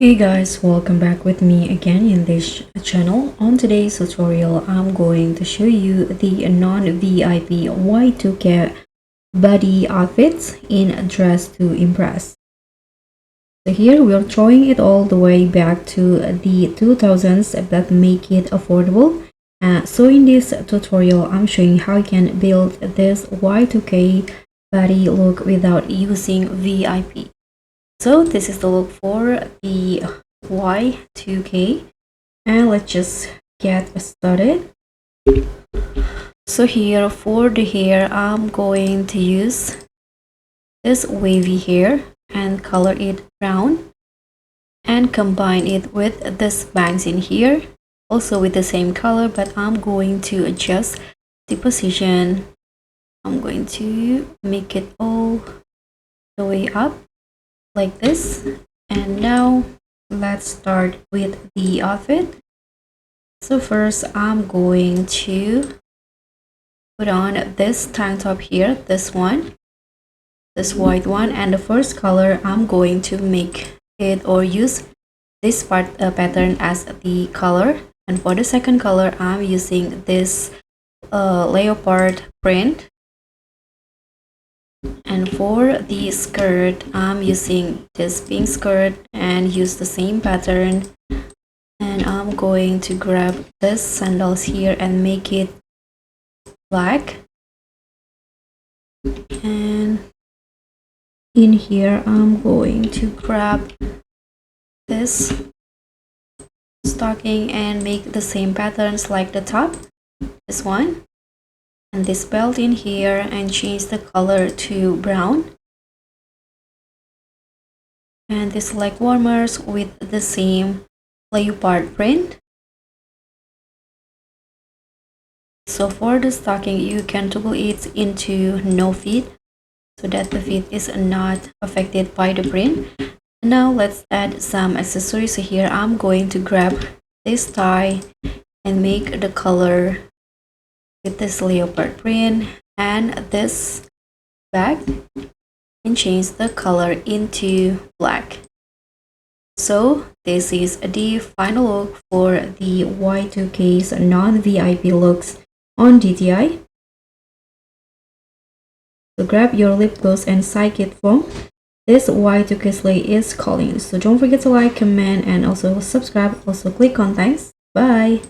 Hey guys, welcome back with me again in this channel. On today's tutorial, I'm going to show you the non-VIP Y2K Baddie outfits in Dress to Impress. So here we're throwing it all the way back to the 2000s that make it affordable. So in this tutorial, I'm showing how you can build this Y2K Baddie look without using VIP. So this is the look for the Y2K, and let's just get started. So here for the hair, I'm going to use this wavy hair and color it brown and combine it with this bangs in here, also with the same color, but I'm going to adjust the position. I'm going to make it all the way up like this. And now let's start with the outfit. So first I'm going to put on this tank top here, this white one, and the first color I'm going to make it or use this pattern as the color. And for the second color I'm using this leopard print. And for the skirt, I'm using this pink skirt and use the same pattern. And I'm going to grab this sandals here and make it black. And in here, I'm going to grab this stocking and make the same patterns like the top, this one. And this belt in here and change the color to brown, and this leg warmers with the same leopard print. So for the stocking, you can toggle it into no fit so that the fit is not affected by the print. Now let's add some accessories. So here I'm going to grab this tie and make the color with this leopard print and this bag and change the color into black. So this is the final look for the Y2K's non-VIP looks on DTI. So grab your lip gloss and psychic foam. This Y2K slay is calling. So don't forget to like, comment, and also subscribe. Also click on thanks. Bye.